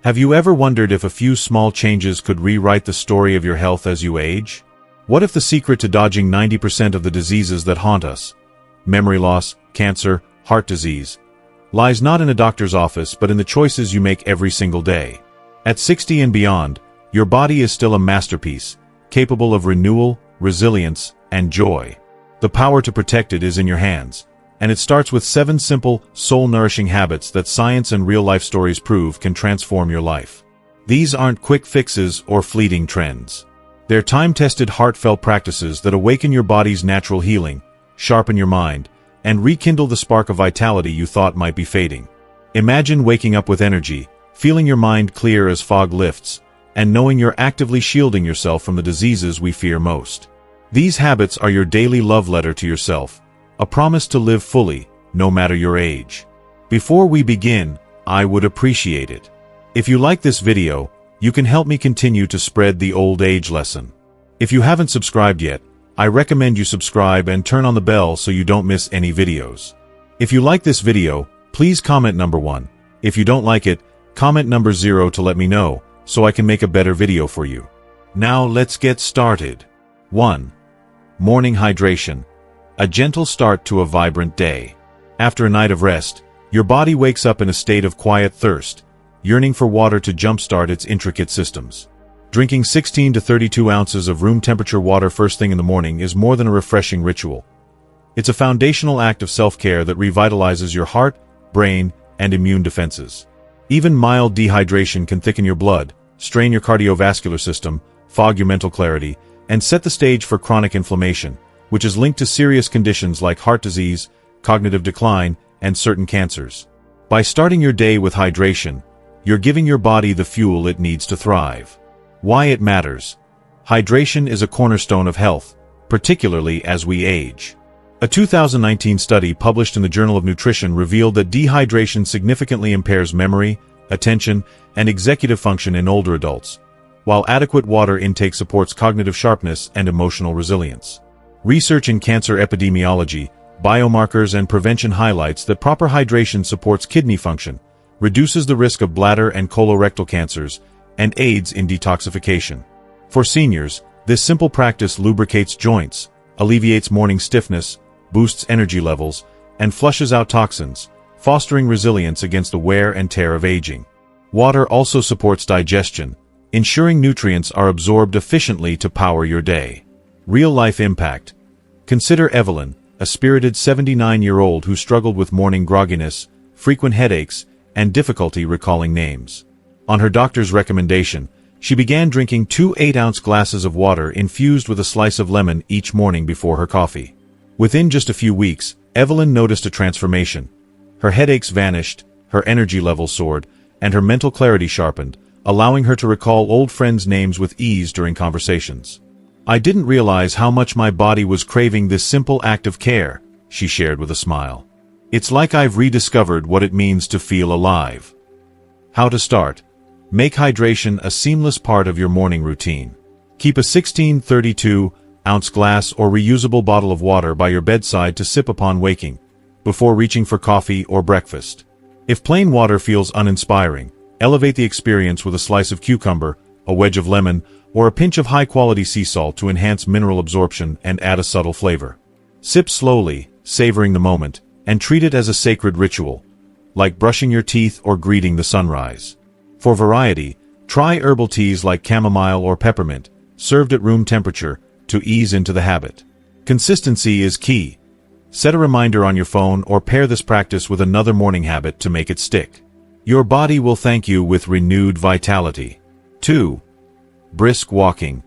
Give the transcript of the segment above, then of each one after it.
Have you ever wondered if a few small changes could rewrite the story of your health as you age? What if the secret to dodging 90% of the diseases that haunt us, memory loss, cancer, heart disease, lies not in a doctor's office but in the choices you make every single day? At 60 and beyond, your body is still a masterpiece, capable of renewal, resilience, and joy. The power to protect it is in your hands, and it starts with 7 simple, soul-nourishing habits that science and real-life stories prove can transform your life. These aren't quick fixes or fleeting trends. They're time-tested, heartfelt practices that awaken your body's natural healing, sharpen your mind, and rekindle the spark of vitality you thought might be fading. Imagine waking up with energy, feeling your mind clear as fog lifts, and knowing you're actively shielding yourself from the diseases we fear most. These habits are your daily love letter to yourself, a promise to live fully, no matter your age. Before we begin, I would appreciate it if you like this video. You can help me continue to spread the old age lesson. If you haven't subscribed yet, I recommend you subscribe and turn on the bell so you don't miss any videos. If you like this video, please comment number 1. If you don't like it, comment number 0 to let me know, so I can make a better video for you. Now let's get started. 1. Morning hydration. A gentle start to a vibrant day. After a night of rest, your body wakes up in a state of quiet thirst, yearning for water to jumpstart its intricate systems. Drinking 16 to 32 ounces of room-temperature water first thing in the morning is more than a refreshing ritual. It's a foundational act of self-care that revitalizes your heart, brain, and immune defenses. Even mild dehydration can thicken your blood, strain your cardiovascular system, fog your mental clarity, and set the stage for chronic inflammation, which is linked to serious conditions like heart disease, cognitive decline, and certain cancers. By starting your day with hydration, you're giving your body the fuel it needs to thrive. Why it matters. Hydration is a cornerstone of health, particularly as we age. A 2019 study published in the Journal of Nutrition revealed that dehydration significantly impairs memory, attention, and executive function in older adults, while adequate water intake supports cognitive sharpness and emotional resilience. Research in cancer epidemiology, biomarkers, and prevention highlights that proper hydration supports kidney function, reduces the risk of bladder and colorectal cancers, and aids in detoxification. For seniors, this simple practice lubricates joints, alleviates morning stiffness, boosts energy levels, and flushes out toxins, fostering resilience against the wear and tear of aging. Water also supports digestion, ensuring nutrients are absorbed efficiently to power your day. Real-life impact. Consider Evelyn, a spirited 79-year-old who struggled with morning grogginess, frequent headaches, and difficulty recalling names. On her doctor's recommendation, she began drinking 2 8-ounce glasses of water infused with a slice of lemon each morning before her coffee. Within just a few weeks, Evelyn noticed a transformation. Her headaches vanished, her energy levels soared, and her mental clarity sharpened, allowing her to recall old friends' names with ease during conversations. "I didn't realize how much my body was craving this simple act of care," she shared with a smile. "It's like I've rediscovered what it means to feel alive." How to start. Make hydration a seamless part of your morning routine. Keep a 16-32-ounce glass or reusable bottle of water by your bedside to sip upon waking, before reaching for coffee or breakfast. If plain water feels uninspiring, elevate the experience with a slice of cucumber, a wedge of lemon, or a pinch of high-quality sea salt to enhance mineral absorption and add a subtle flavor. Sip slowly, savoring the moment, and treat it as a sacred ritual, like brushing your teeth or greeting the sunrise. For variety, try herbal teas like chamomile or peppermint, served at room temperature, to ease into the habit. Consistency is key. Set a reminder on your phone or pair this practice with another morning habit to make it stick. Your body will thank you with renewed vitality. 2. Brisk walking.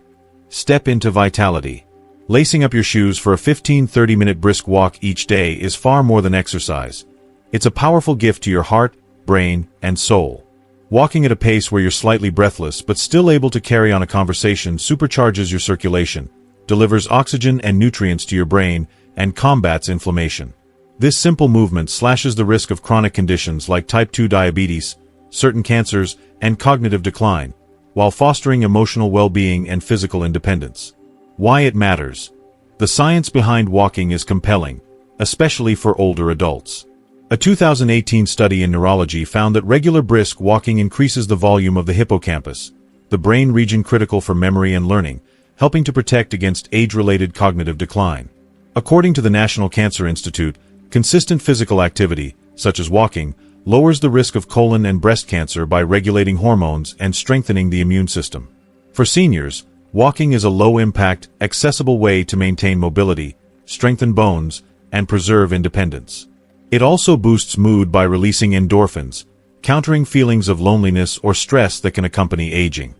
Step into vitality. Lacing up your shoes for a 15-30-minute brisk walk each day is far more than exercise. It's a powerful gift to your heart, brain, and soul. Walking at a pace where you're slightly breathless but still able to carry on a conversation supercharges your circulation, delivers oxygen and nutrients to your brain, and combats inflammation. This simple movement slashes the risk of chronic conditions like type 2 diabetes, certain cancers, and cognitive decline, while fostering emotional well-being and physical independence. Why it matters. The science behind walking is compelling, especially for older adults. A 2018 study in neurology found that regular brisk walking increases the volume of the hippocampus, the brain region critical for memory and learning, helping to protect against age-related cognitive decline. According to the National Cancer Institute, consistent physical activity, such as walking, lowers the risk of colon and breast cancer by regulating hormones and strengthening the immune system. For seniors, walking is a low-impact, accessible way to maintain mobility, strengthen bones, and preserve independence. It also boosts mood by releasing endorphins, countering feelings of loneliness or stress that can accompany aging.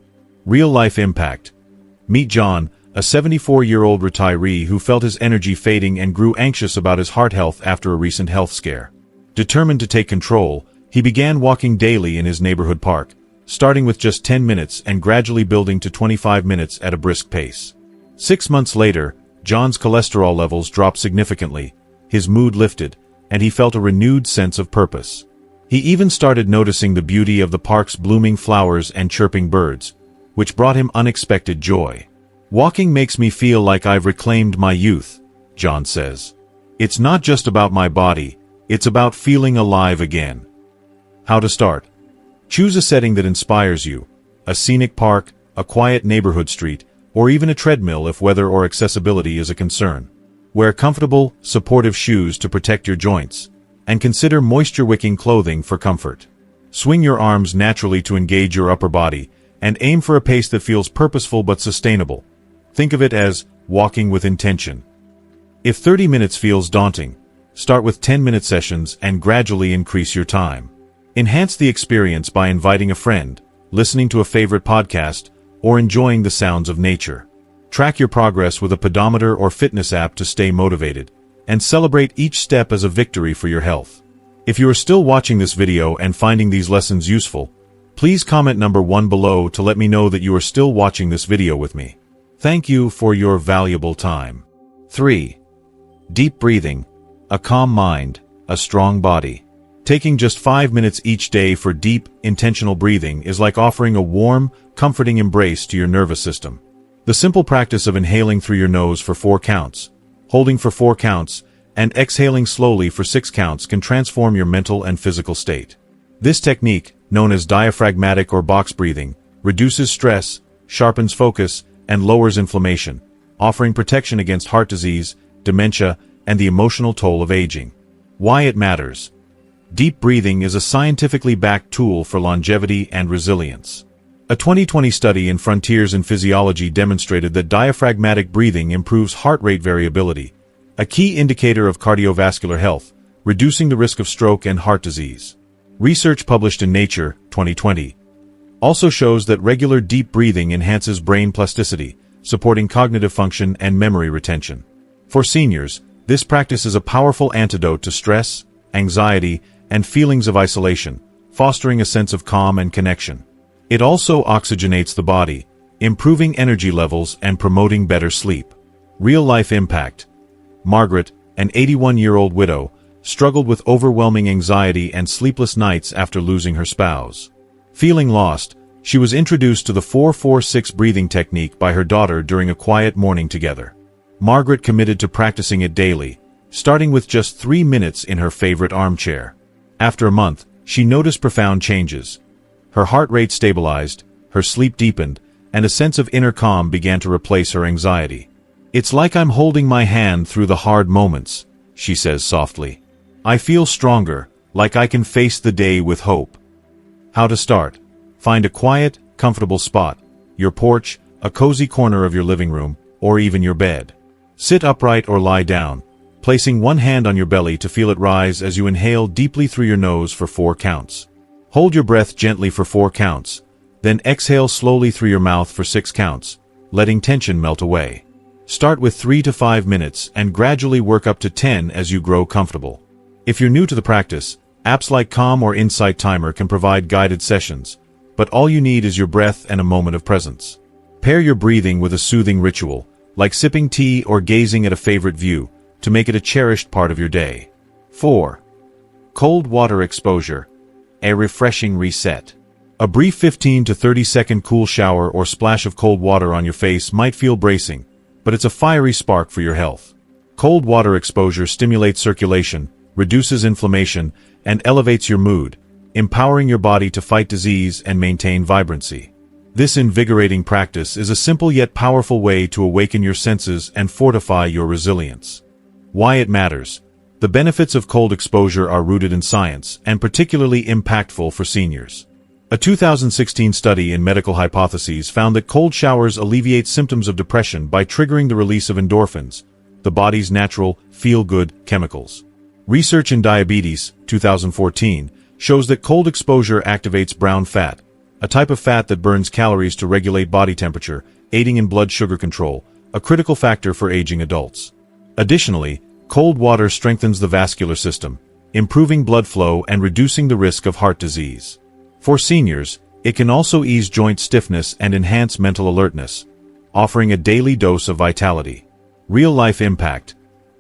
Real-life impact. Meet John, a 74-year-old retiree who felt his energy fading and grew anxious about his heart health after a recent health scare. Determined to take control, he began walking daily in his neighborhood park, starting with just 10 minutes and gradually building to 25 minutes at a brisk pace. 6 months later, John's cholesterol levels dropped significantly, his mood lifted, and he felt a renewed sense of purpose. He even started noticing the beauty of the park's blooming flowers and chirping birds, which brought him unexpected joy. Walking makes me feel like I've reclaimed my youth, John says. It's not just about my body, it's about feeling alive again. How to start? Choose a setting that inspires you, a scenic park, a quiet neighborhood street, or even a treadmill if weather or accessibility is a concern. Wear comfortable, supportive shoes to protect your joints, and consider moisture-wicking clothing for comfort. Swing your arms naturally to engage your upper body, and aim for a pace that feels purposeful but sustainable. Think of it as walking with intention. If 30 minutes feels daunting, start with 10-minute sessions and gradually increase your time. Enhance the experience by inviting a friend, listening to a favorite podcast, or enjoying the sounds of nature. Track your progress with a pedometer or fitness app to stay motivated, and celebrate each step as a victory for your health. If you are still watching this video and finding these lessons useful, please comment number 1 below to let me know that you are still watching this video with me. Thank you for your valuable time. 3. Deep breathing. A calm mind, a strong body. Taking just 5 minutes each day for deep, intentional breathing is like offering a warm, comforting embrace to your nervous system. The simple practice of inhaling through your nose for 4 counts, holding for 4 counts, and exhaling slowly for 6 counts can transform your mental and physical state. This technique, known as diaphragmatic or box breathing, reduces stress, sharpens focus, and lowers inflammation, offering protection against heart disease, dementia, and the emotional toll of aging. Why it matters. Deep breathing is a scientifically backed tool for longevity and resilience. A 2020 study in Frontiers in Physiology demonstrated that diaphragmatic breathing improves heart rate variability, a key indicator of cardiovascular health, reducing the risk of stroke and heart disease. Research published in Nature, 2020, also shows that regular deep breathing enhances brain plasticity, supporting cognitive function and memory retention. For seniors, this practice is a powerful antidote to stress, anxiety, and feelings of isolation, fostering a sense of calm and connection. It also oxygenates the body, improving energy levels and promoting better sleep. Real-life impact. Margaret, an 81-year-old widow, struggled with overwhelming anxiety and sleepless nights after losing her spouse. Feeling lost, she was introduced to the 4-4-6 breathing technique by her daughter during a quiet morning together. Margaret committed to practicing it daily, starting with just 3 minutes in her favorite armchair. After a month, she noticed profound changes. Her heart rate stabilized, her sleep deepened, and a sense of inner calm began to replace her anxiety. "It's like I'm holding my hand through the hard moments," she says softly. "I feel stronger, like I can face the day with hope." How to start. Find a quiet, comfortable spot, your porch, a cozy corner of your living room, or even your bed. Sit upright or lie down, placing one hand on your belly to feel it rise as you inhale deeply through your nose for 4 counts. Hold your breath gently for 4 counts, then exhale slowly through your mouth for 6 counts, letting tension melt away. Start with 3 to 5 minutes and gradually work up to 10 as you grow comfortable. If you're new to the practice, apps like Calm or Insight Timer can provide guided sessions, but all you need is your breath and a moment of presence. Pair your breathing with a soothing ritual, like sipping tea or gazing at a favorite view, to make it a cherished part of your day. 4. Cold water exposure. A refreshing reset. A brief 15 to 30-second cool shower or splash of cold water on your face might feel bracing, but it's a fiery spark for your health. Cold water exposure stimulates circulation, reduces inflammation, and elevates your mood, empowering your body to fight disease and maintain vibrancy. This invigorating practice is a simple yet powerful way to awaken your senses and fortify your resilience. Why it matters. The benefits of cold exposure are rooted in science and particularly impactful for seniors. A 2016 study in Medical Hypotheses found that cold showers alleviate symptoms of depression by triggering the release of endorphins, the body's natural, feel-good chemicals. Research in Diabetes, 2014, shows that cold exposure activates brown fat, a type of fat that burns calories to regulate body temperature, aiding in blood sugar control, a critical factor for aging adults. Additionally, cold water strengthens the vascular system, improving blood flow and reducing the risk of heart disease. For seniors, it can also ease joint stiffness and enhance mental alertness, offering a daily dose of vitality. Real-life impact.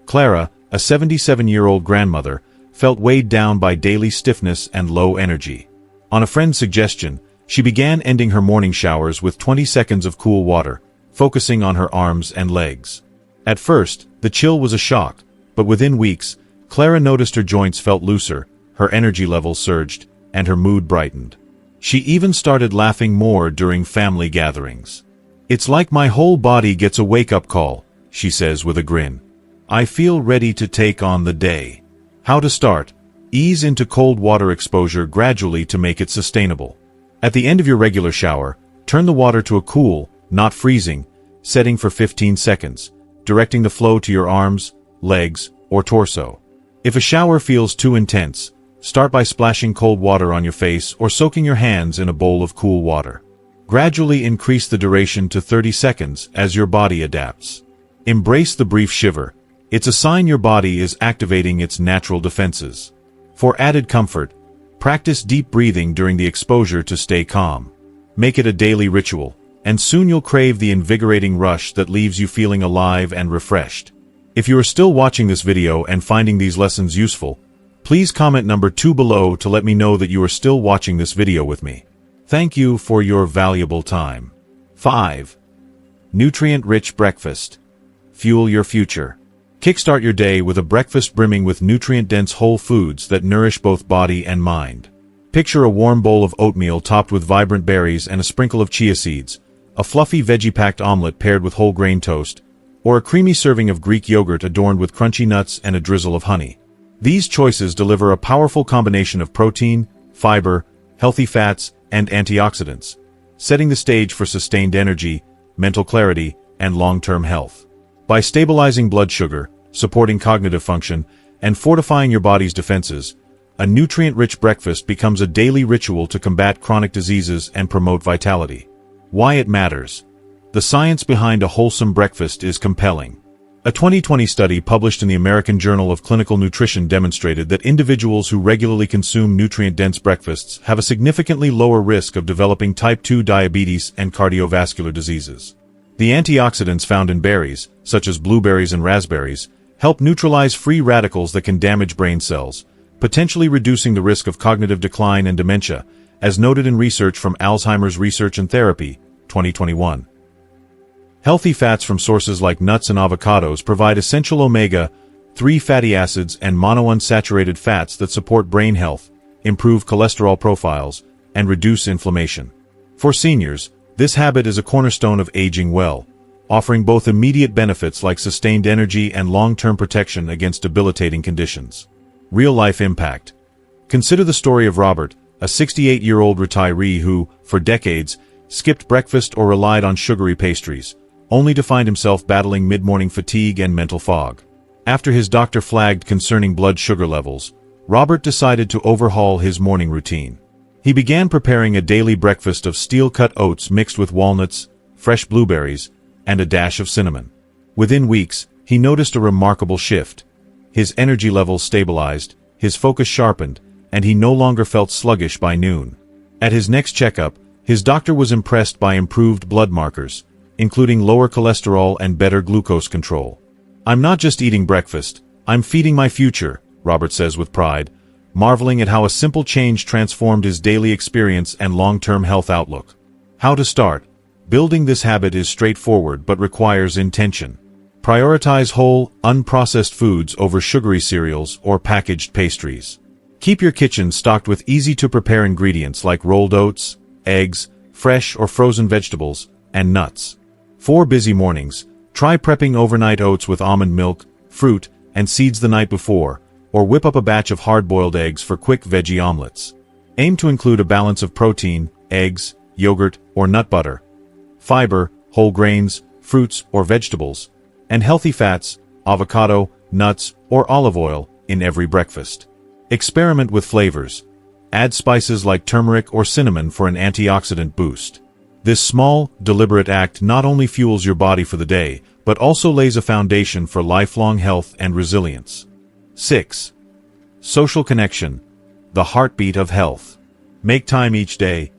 Clara, a 77-year-old grandmother, felt weighed down by daily stiffness and low energy. On a friend's suggestion, she began ending her morning showers with 20 seconds of cool water, focusing on her arms and legs. At first, the chill was a shock, but within weeks, Clara noticed her joints felt looser, her energy levels surged, and her mood brightened. She even started laughing more during family gatherings. "It's like my whole body gets a wake-up call," she says with a grin. "I feel ready to take on the day." How to start? Ease into cold water exposure gradually to make it sustainable. At the end of your regular shower, turn the water to a cool, not freezing, setting for 15 seconds, directing the flow to your arms, legs, or torso. If a shower feels too intense, start by splashing cold water on your face or soaking your hands in a bowl of cool water. Gradually increase the duration to 30 seconds as your body adapts. Embrace the brief shiver. It's a sign your body is activating its natural defenses. For added comfort, practice deep breathing during the exposure to stay calm. Make it a daily ritual, and soon you'll crave the invigorating rush that leaves you feeling alive and refreshed. If you are still watching this video and finding these lessons useful, please comment number 2 below to let me know that you are still watching this video with me. Thank you for your valuable time. 5. Nutrient-rich breakfast. Fuel your future. Kickstart your day with a breakfast brimming with nutrient-dense whole foods that nourish both body and mind. Picture a warm bowl of oatmeal topped with vibrant berries and a sprinkle of chia seeds, a fluffy veggie-packed omelet paired with whole grain toast, or a creamy serving of Greek yogurt adorned with crunchy nuts and a drizzle of honey. These choices deliver a powerful combination of protein, fiber, healthy fats, and antioxidants, setting the stage for sustained energy, mental clarity, and long-term health. By stabilizing blood sugar, supporting cognitive function, and fortifying your body's defenses, a nutrient-rich breakfast becomes a daily ritual to combat chronic diseases and promote vitality. Why it matters. The science behind a wholesome breakfast is compelling. A 2020 study published in the American Journal of Clinical Nutrition demonstrated that individuals who regularly consume nutrient-dense breakfasts have a significantly lower risk of developing type 2 diabetes and cardiovascular diseases. The antioxidants found in berries, such as blueberries and raspberries, help neutralize free radicals that can damage brain cells, potentially reducing the risk of cognitive decline and dementia, as noted in research from Alzheimer's Research and Therapy, 2021. Healthy fats from sources like nuts and avocados provide essential omega-3 fatty acids and monounsaturated fats that support brain health, improve cholesterol profiles, and reduce inflammation. For seniors, this habit is a cornerstone of aging well, offering both immediate benefits like sustained energy and long-term protection against debilitating conditions. Real-life impact. Consider the story of Robert, a 68-year-old retiree who, for decades, skipped breakfast or relied on sugary pastries, only to find himself battling mid-morning fatigue and mental fog. After his doctor flagged concerning blood sugar levels, Robert decided to overhaul his morning routine. He began preparing a daily breakfast of steel-cut oats mixed with walnuts, fresh blueberries, and a dash of cinnamon. Within weeks, he noticed a remarkable shift. His energy levels stabilized, his focus sharpened, and he no longer felt sluggish by noon. At his next checkup, his doctor was impressed by improved blood markers, including lower cholesterol and better glucose control. "I'm not just eating breakfast, I'm feeding my future," Robert says with pride, marveling at how a simple change transformed his daily experience and long-term health outlook. How to start? Building this habit is straightforward but requires intention. Prioritize whole, unprocessed foods over sugary cereals or packaged pastries. Keep your kitchen stocked with easy-to-prepare ingredients like rolled oats, eggs, fresh or frozen vegetables, and nuts. For busy mornings, try prepping overnight oats with almond milk, fruit, and seeds the night before, or whip up a batch of hard-boiled eggs for quick veggie omelets. Aim to include a balance of protein, eggs, yogurt, or nut butter, fiber, whole grains, fruits or vegetables, and healthy fats, avocado, nuts, or olive oil, in every breakfast. Experiment with flavors. Add spices like turmeric or cinnamon for an antioxidant boost. This small, deliberate act not only fuels your body for the day, but also lays a foundation for lifelong health and resilience. 6. Social connection. The heartbeat of health. Make time each day,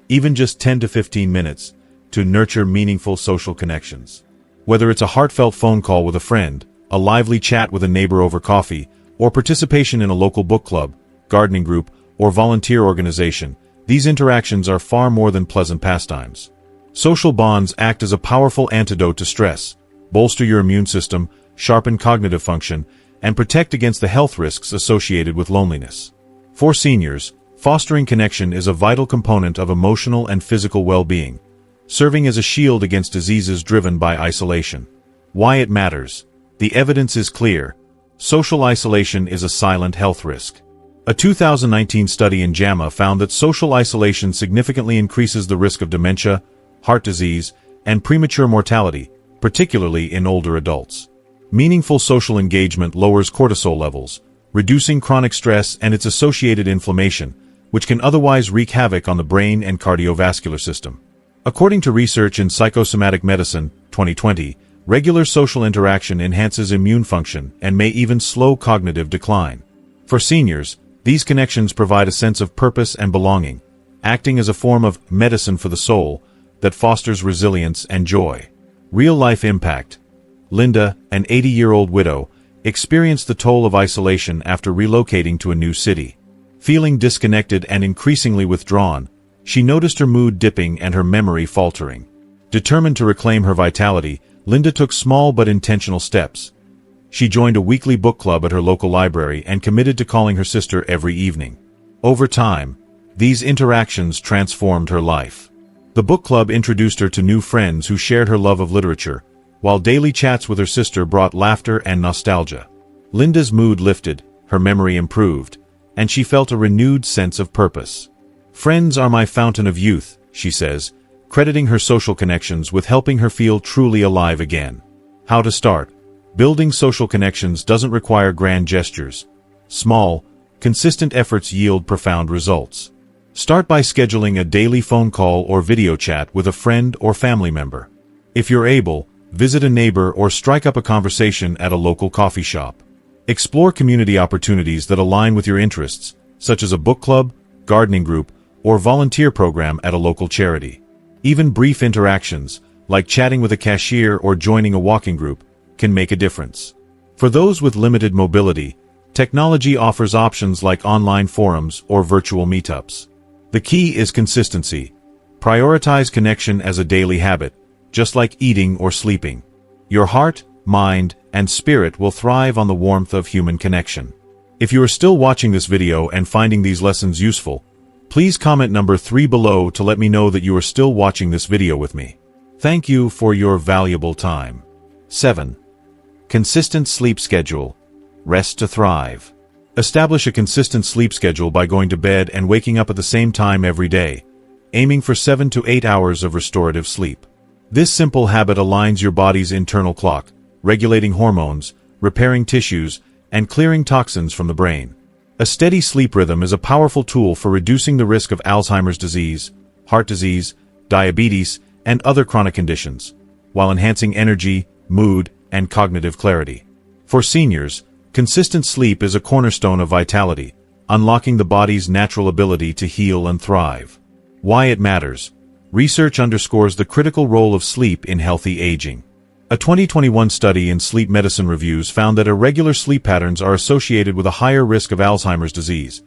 even just 10 to 15 minutes, to nurture meaningful social connections. Whether it's a heartfelt phone call with a friend, a lively chat with a neighbor over coffee, or participation in a local book club, gardening group, or volunteer organization, these interactions are far more than pleasant pastimes. Social bonds act as a powerful antidote to stress, bolster your immune system, sharpen cognitive function, and protect against the health risks associated with loneliness. For seniors, fostering connection is a vital component of emotional and physical well-being, serving as a shield against diseases driven by isolation. Why it matters. The evidence is clear. Social isolation is a silent health risk. A 2019 study in JAMA found that social isolation significantly increases the risk of dementia, heart disease, and premature mortality, particularly in older adults. Meaningful social engagement lowers cortisol levels, reducing chronic stress and its associated inflammation, which can otherwise wreak havoc on the brain and cardiovascular system. According to research in Psychosomatic Medicine, 2020, regular social interaction enhances immune function and may even slow cognitive decline. For seniors, these connections provide a sense of purpose and belonging, acting as a form of medicine for the soul that fosters resilience and joy. Real-life impact. Linda, an 80-year-old widow, experienced the toll of isolation after relocating to a new city. Feeling disconnected and increasingly withdrawn, she noticed her mood dipping and her memory faltering. Determined to reclaim her vitality, Linda took small but intentional steps. She joined a weekly book club at her local library and committed to calling her sister every evening. Over time, these interactions transformed her life. The book club introduced her to new friends who shared her love of literature, while daily chats with her sister brought laughter and nostalgia. Linda's mood lifted, her memory improved, and she felt a renewed sense of purpose. "Friends are my fountain of youth," she says, crediting her social connections with helping her feel truly alive again. How to start? Building social connections doesn't require grand gestures. Small, consistent efforts yield profound results. Start by scheduling a daily phone call or video chat with a friend or family member. If you're able, visit a neighbor or strike up a conversation at a local coffee shop. Explore community opportunities that align with your interests, such as a book club, gardening group, or volunteer program at a local charity. Even brief interactions, like chatting with a cashier or joining a walking group, can make a difference. For those with limited mobility, technology offers options like online forums or virtual meetups. The key is consistency. Prioritize connection as a daily habit, just like eating or sleeping. Your heart, mind, and spirit will thrive on the warmth of human connection. If you are still watching this video and finding these lessons useful, please comment number 3 below to let me know that you are still watching this video with me. Thank you for your valuable time. 7. Consistent sleep schedule. Rest to thrive. Establish a consistent sleep schedule by going to bed and waking up at the same time every day, aiming for 7 to 8 hours of restorative sleep. This simple habit aligns your body's internal clock, regulating hormones, repairing tissues, and clearing toxins from the brain. A steady sleep rhythm is a powerful tool for reducing the risk of Alzheimer's disease, heart disease, diabetes, and other chronic conditions, while enhancing energy, mood, and cognitive clarity. For seniors, consistent sleep is a cornerstone of vitality, unlocking the body's natural ability to heal and thrive. Why it matters. Research underscores the critical role of sleep in healthy aging. A 2021 study in Sleep Medicine Reviews found that irregular sleep patterns are associated with a higher risk of Alzheimer's disease,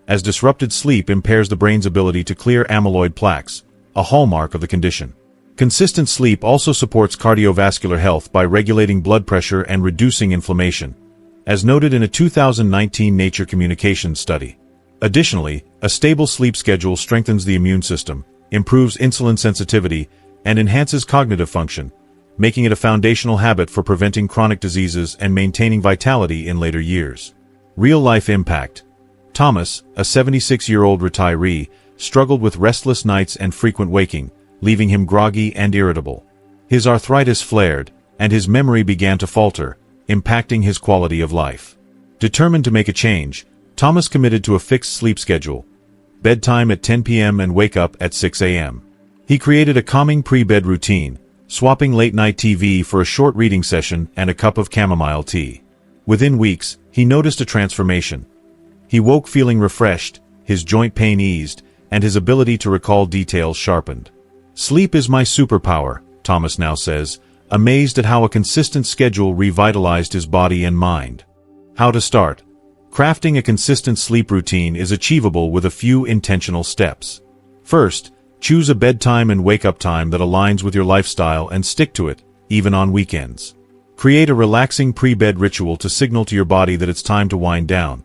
as disrupted sleep impairs the brain's ability to clear amyloid plaques, a hallmark of the condition. Consistent sleep also supports cardiovascular health by regulating blood pressure and reducing inflammation, as noted in a 2019 Nature Communications study. Additionally, a stable sleep schedule strengthens the immune system, improves insulin sensitivity, and enhances cognitive function, making it a foundational habit for preventing chronic diseases and maintaining vitality in later years. Real-life impact. Thomas, a 76-year-old retiree, struggled with restless nights and frequent waking, leaving him groggy and irritable. His arthritis flared, and his memory began to falter, impacting his quality of life. Determined to make a change, Thomas committed to a fixed sleep schedule, bedtime at 10 p.m. and wake up at 6 a.m. He created a calming pre-bed routine, swapping late-night TV for a short reading session and a cup of chamomile tea. Within weeks, he noticed a transformation. He woke feeling refreshed, his joint pain eased, and his ability to recall details sharpened. "Sleep is my superpower," Thomas now says, amazed at how a consistent schedule revitalized his body and mind. How to start? Crafting a consistent sleep routine is achievable with a few intentional steps. First, choose a bedtime and wake-up time that aligns with your lifestyle and stick to it, even on weekends. Create a relaxing pre-bed ritual to signal to your body that it's time to wind down.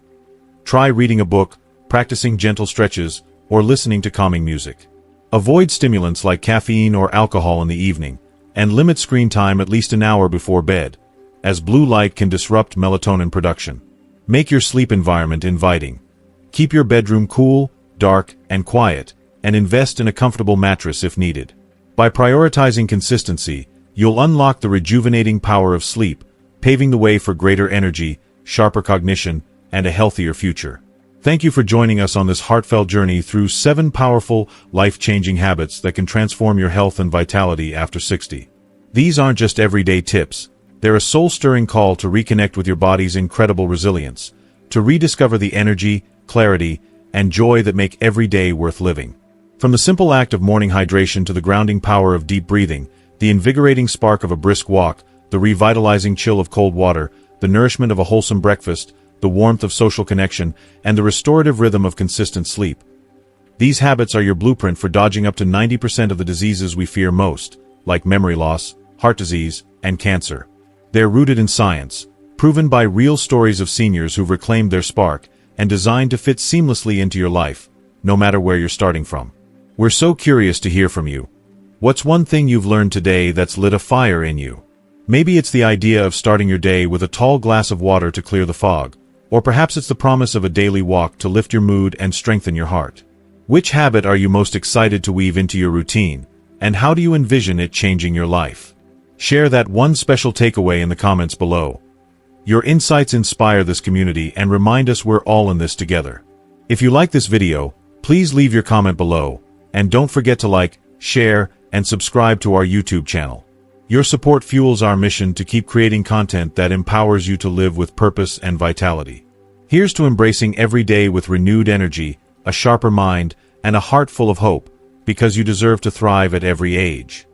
Try reading a book, practicing gentle stretches, or listening to calming music. Avoid stimulants like caffeine or alcohol in the evening, and limit screen time at least an hour before bed, as blue light can disrupt melatonin production. Make your sleep environment inviting. Keep your bedroom cool, dark, and quiet, and invest in a comfortable mattress if needed. By prioritizing consistency, you'll unlock the rejuvenating power of sleep, paving the way for greater energy, sharper cognition, and a healthier future. Thank you for joining us on this heartfelt journey through 7 powerful, life-changing habits that can transform your health and vitality after 60. These aren't just everyday tips. They're a soul-stirring call to reconnect with your body's incredible resilience, to rediscover the energy, clarity, and joy that make every day worth living. From the simple act of morning hydration to the grounding power of deep breathing, the invigorating spark of a brisk walk, the revitalizing chill of cold water, the nourishment of a wholesome breakfast, the warmth of social connection, and the restorative rhythm of consistent sleep. These habits are your blueprint for dodging up to 90% of the diseases we fear most, like memory loss, heart disease, and cancer. They're rooted in science, proven by real stories of seniors who've reclaimed their spark, and designed to fit seamlessly into your life, no matter where you're starting from. We're so curious to hear from you. What's one thing you've learned today that's lit a fire in you? Maybe it's the idea of starting your day with a tall glass of water to clear the fog, or perhaps it's the promise of a daily walk to lift your mood and strengthen your heart. Which habit are you most excited to weave into your routine, and how do you envision it changing your life? Share that one special takeaway in the comments below. Your insights inspire this community and remind us we're all in this together. If you like this video, please leave your comment below, and don't forget to like, share, and subscribe to our YouTube channel. Your support fuels our mission to keep creating content that empowers you to live with purpose and vitality. Here's to embracing every day with renewed energy, a sharper mind, and a heart full of hope, because you deserve to thrive at every age.